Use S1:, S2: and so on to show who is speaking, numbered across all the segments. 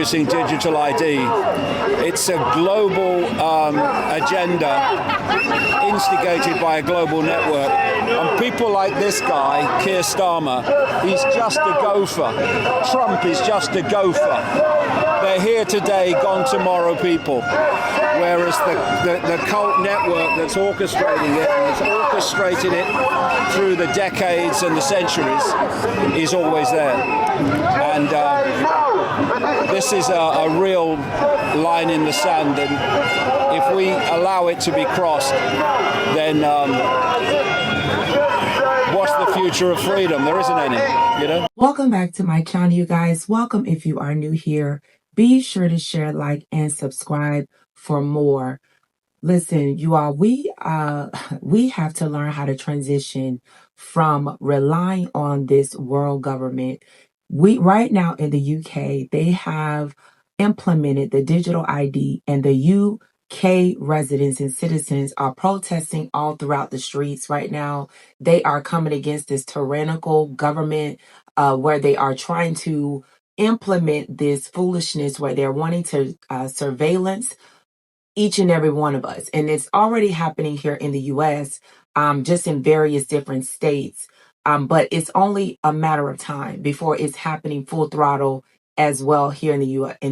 S1: introducing digital ID. It's a global agenda instigated by a global network. And people like this guy, Kier Starmar, he's just a gopher. Trump is just a gopher. They're here today, gone tomorrow people. Whereas the cult network that's orchestrating it, and has orchestrated it through the decades and the centuries, is always there. And this is a real line in the sand, and if we allow it to be crossed, then what's the future of freedom? There isn't any, you know?
S2: Welcome back to my channel, you guys. Welcome if you are new here. Be sure to share, like, and subscribe for more. Listen, you all, we have to learn how to transition from relying on this world government. Right now in the UK, they have implemented the digital ID, and the UK residents and citizens are protesting all throughout the streets right now. They are coming against this tyrannical government where they are trying to implement this foolishness where they're wanting to surveillance each and every one of us. And it's already happening here in the US, just in various different states. But it's only a matter of time before it's happening full throttle as well here in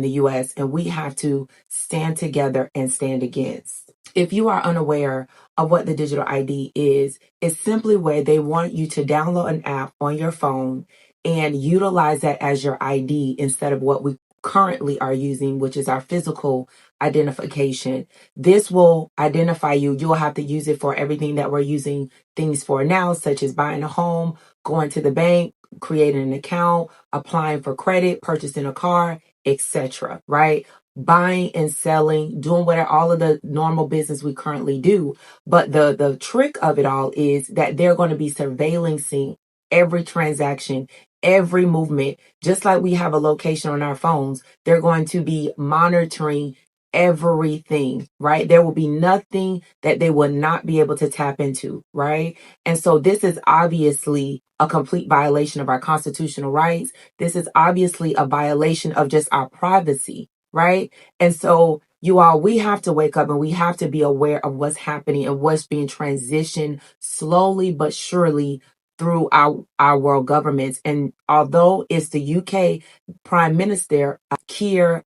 S2: the US. And we have to stand together and stand against. If you are unaware of what the digital ID is, it's simply where they want you to download an app on your phone and utilize that as your ID instead of what we currently are using, which is our physical identification. This will identify you. You'll have to use it for everything that we're using things for now, such as buying a home, going to the bank, creating an account, applying for credit, purchasing a car, etc. Right? Buying and selling, doing whatever, all of the normal business we currently do. But the trick of it all is that they're going to be surveillancing every transaction, every movement. Just like we have a location on our phones, they're going to be monitoring everything, right? There will be nothing that they will not be able to tap into, right? And so this is obviously a complete violation of our constitutional rights. This is obviously a violation of just our privacy, right? And so you all, we have to wake up and we have to be aware of what's happening and what's being transitioned slowly but surely through our world governments. And although it's the UK Prime Minister, Kier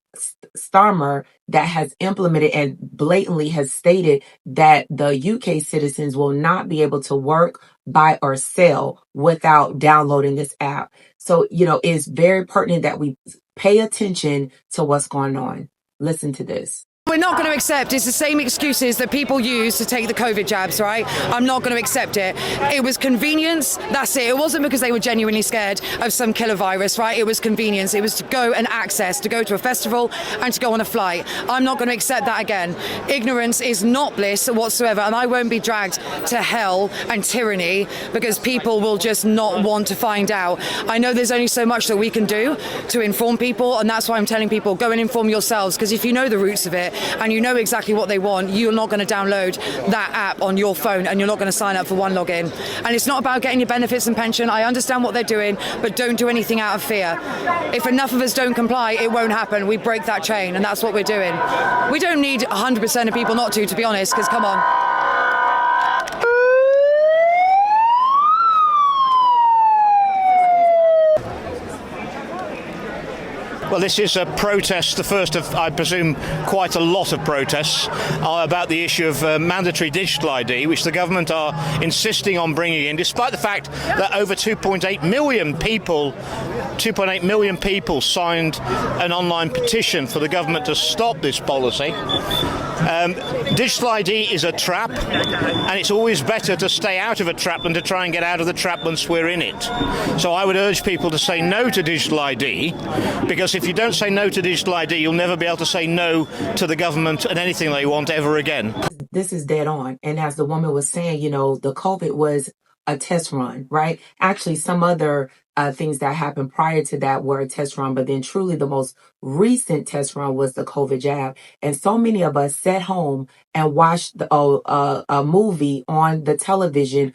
S2: Starmer, that has implemented and blatantly has stated that the UK citizens will not be able to work, buy, or sell without downloading this app. So, it's very pertinent that we pay attention to what's going on. Listen to this.
S3: We're not going to accept, it's the same excuses that people use to take the COVID jabs, right? I'm not going to accept it. It was convenience, that's it. It wasn't because they were genuinely scared of some killer virus, right? It was convenience. It was to go and access, to go to a festival and to go on a flight. I'm not going to accept that again. Ignorance is not bliss whatsoever, and I won't be dragged to hell and tyranny because people will just not want to find out. I know there's only so much that we can do to inform people, and that's why I'm telling people, go and inform yourselves, because if you know the roots of it, and you know exactly what they want, you're not going to download that app on your phone, and you're not going to sign up for one login. And it's not about getting your benefits and pension. I understand what they're doing, but don't do anything out of fear. If enough of us don't comply, it won't happen. We break that chain, and that's what we're doing. We don't need 100% of people not to be honest, because come on.
S4: Well, this is a protest, the first of, I presume, quite a lot of protests about the issue of mandatory digital ID, which the government are insisting on bringing in, despite the fact that over 2.8 million people signed an online petition for the government to stop this policy. Digital ID is a trap, and it's always better to stay out of a trap than to try and get out of the trap once we're in it. So I would urge people to say no to digital ID, because if you don't say no to digital ID, you'll never be able to say no to the government and anything they want ever again.
S2: This is dead on. And as the woman was saying, the COVID was a test run, right? Actually, some other things that happened prior to that were a test run, but then truly the most recent test run was the COVID jab. And so many of us sat home and watched a movie on the television,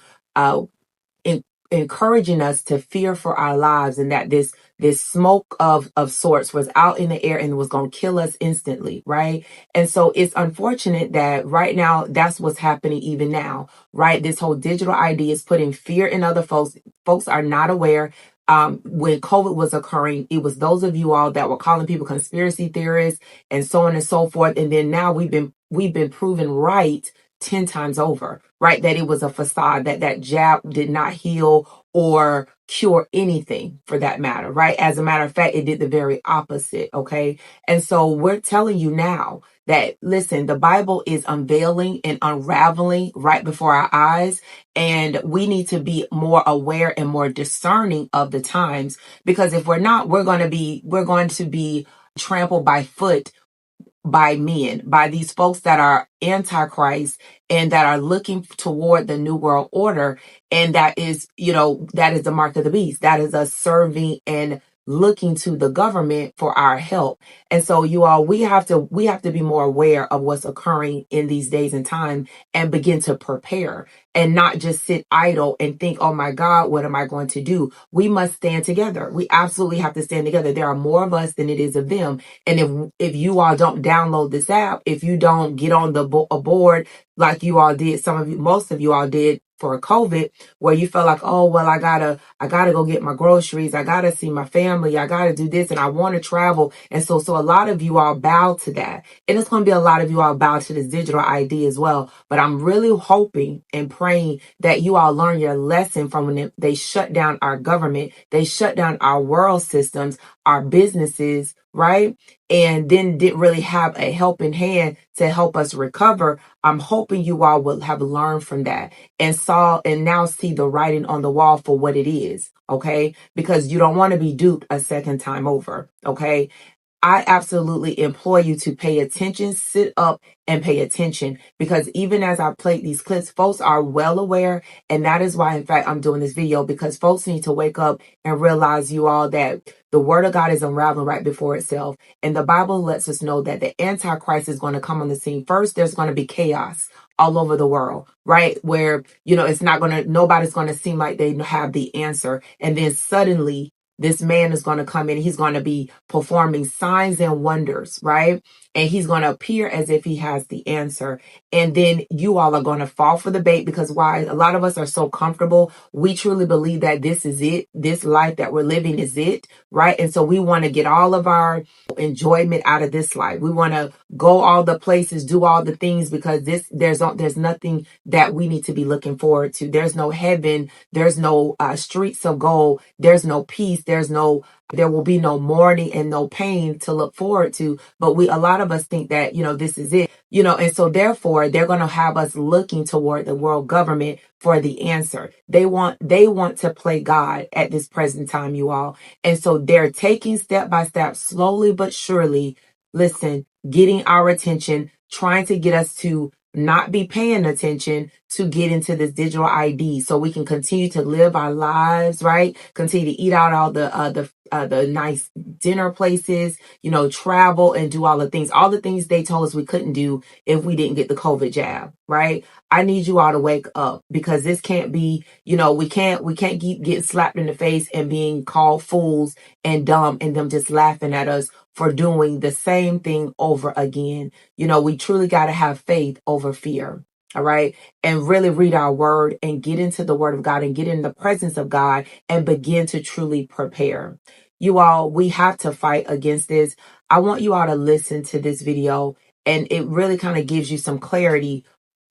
S2: encouraging us to fear for our lives, and that this this smoke of sorts was out in the air and was going to kill us instantly, right? And so it's unfortunate that right now that's what's happening even now, right? This whole digital ID is putting fear in other folks. Folks are not aware. When COVID was occurring, it was those of you all that were calling people conspiracy theorists and so on and so forth. And then now we've been proven right 10 times over, right? That it was a facade, that jab did not heal or cure anything for that matter, right? As a matter of fact, it did the very opposite, okay? And so we're telling you now that, listen, the Bible is unveiling and unraveling right before our eyes. And we need to be more aware and more discerning of the times, because if we're not, we're going to be trampled by foot by men, by these folks that are antichrist and that are looking toward the new world order. And that is, that is the mark of the beast. That is us serving and looking to the government for our help. And so you all, we have to be more aware of what's occurring in these days and time and begin to prepare and not just sit idle and think, oh my God, what am I going to do? We must stand together. We absolutely have to stand together. There are more of us than it is of them. And if you all don't download this app, if you don't get on the board like you all did, most of you all did for COVID, where you felt like, oh, well, I gotta go get my groceries. I gotta see my family. I gotta do this and I want to travel. And so a lot of you all bow to that. And it's going to be a lot of you all bow to this digital ID as well. But I'm really hoping and praying that you all learn your lesson from when they shut down our government. They shut down our world systems, our businesses, right? And then didn't really have a helping hand to help us recover. I'm hoping you all will have learned from that and now see the writing on the wall for what it is, okay? Because you don't want to be duped a second time over, okay? I absolutely implore you to pay attention, sit up and pay attention, because even as I played these clips, folks are well aware. And that is why, in fact, I'm doing this video, because folks need to wake up and realize, you all, that the word of God is unraveling right before itself. And the Bible lets us know that the Antichrist is going to come on the scene. First, there's going to be chaos all over the world, right? Where, nobody's going to seem like they have the answer. And then suddenly, this man is going to come in. He's going to be performing signs and wonders, right? And he's going to appear as if he has the answer. And then you all are going to fall for the bait, because why? A lot of us are so comfortable. We truly believe that this is it. This life that we're living is it, right? And so we want to get all of our enjoyment out of this life. We want to go all the places, do all the things, because there's nothing that we need to be looking forward to. There's no heaven. There's no streets of gold. There's no peace. There will be no mourning and no pain to look forward to. But a lot of us think that, this is it, and so therefore they're going to have us looking toward the world government for the answer. They want to play God at this present time, you all. And so they're taking step by step, slowly but surely, listen, getting our attention, trying to get us to not be paying attention, to get into this digital ID so we can continue to live our lives, right? Continue to eat out all the nice dinner places, travel and do all the things they told us we couldn't do if we didn't get the COVID jab, right? I need you all to wake up, because this can't be, we can't keep getting slapped in the face and being called fools and dumb and them just laughing at us for doing the same thing over again. We truly got to have faith over fear. All right. And really read our word and get into the word of God and get in the presence of God and begin to truly prepare. You all, we have to fight against this. I want you all to listen to this video, and it really kind of gives you some clarity,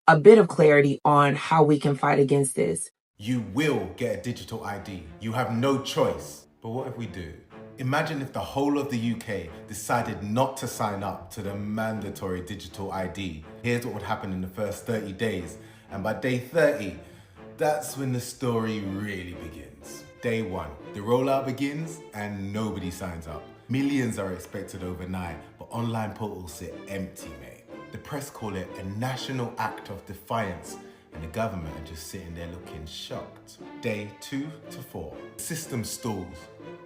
S2: a bit of clarity on how we can fight against this.
S5: You will get a digital ID. You have no choice. But what if we do? Imagine if the whole of the UK decided not to sign up to the mandatory digital ID. Here's what would happen in the first 30 days. And by day 30, that's when the story really begins. Day 1, the rollout begins and nobody signs up. Millions are expected overnight, but online portals sit empty, mate. The press call it a national act of defiance, and the government are just sitting there looking shocked. Day 2 to 4, the system stalls,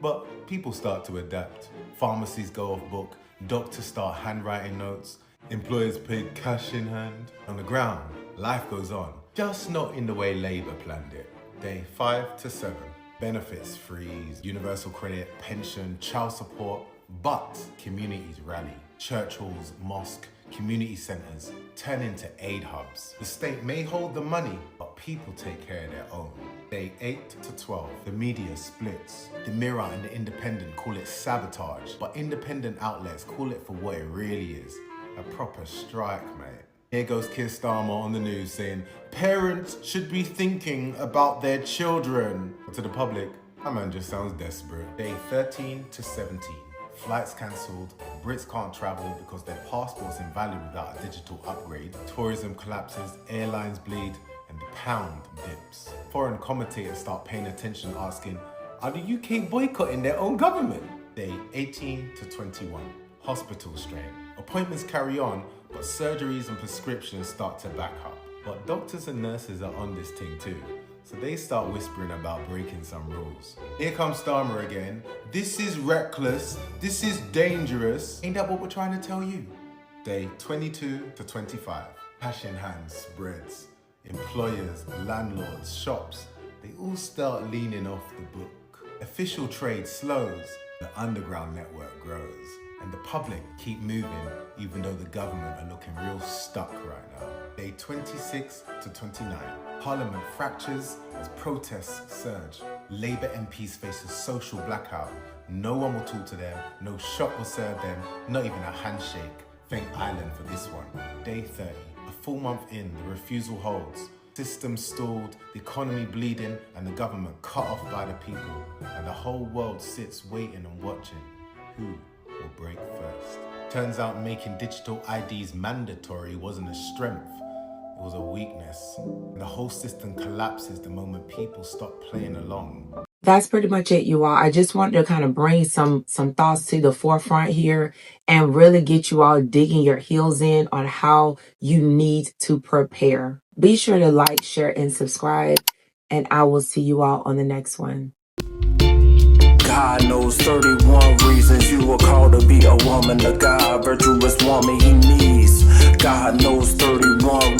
S5: but people start to adapt. Pharmacies go off book, doctors start handwriting notes, employers pay cash in hand. On the ground, life goes on, just not in the way Labour planned it. Day 5 to 7, Benefits freeze, universal credit, pension, child support, but communities rally. Church halls, mosque, community centres turn into aid hubs. The state may hold the money, but people take care of their own. Day 8 to 12, the media splits. The Mirror and the Independent call it sabotage, but independent outlets call it for what it really is, a proper strike, mate. Here goes Kier Starmar on the news saying, parents should be thinking about their children. But to the public, that man just sounds desperate. Day 13 to 17. Flights cancelled, Brits can't travel because their passport's invalid without a digital upgrade. Tourism collapses, airlines bleed, and the pound dips. Foreign commentators start paying attention, asking, are the UK boycotting their own government? Day 18 to 21. Hospital strain. Appointments carry on, but surgeries and prescriptions start to back up. But doctors and nurses are on this thing too, so they start whispering about breaking some rules. Here comes Starmar again. This is reckless. This is dangerous. Ain't that what we're trying to tell you? Day 22 to 25. Cash in hand spreads. Employers, landlords, shops, they all start leaning off the book. Official trade slows. The underground network grows. And the public keep moving, even though the government are looking real stuck right now. Day 26 to 29. Parliament fractures as protests surge. Labour MPs face a social blackout. No one will talk to them, no shop will serve them, not even a handshake. Thank Ireland for this one. Day 30. A full month in, the refusal holds. System stalled, the economy bleeding, and the government cut off by the people. And the whole world sits waiting and watching. Who will break first? Turns out making digital IDs mandatory wasn't a strength, it was a weakness. And the whole system collapses the moment people stop playing along.
S2: That's pretty much it, you all. I just wanted to kind of bring some thoughts to the forefront here and really get you all digging your heels in on how you need to prepare. Be sure to like, share, and subscribe, and I will see you all on the next one.
S6: God knows 31 reasons you were called to be a woman of God, virtuous woman he needs. God knows 31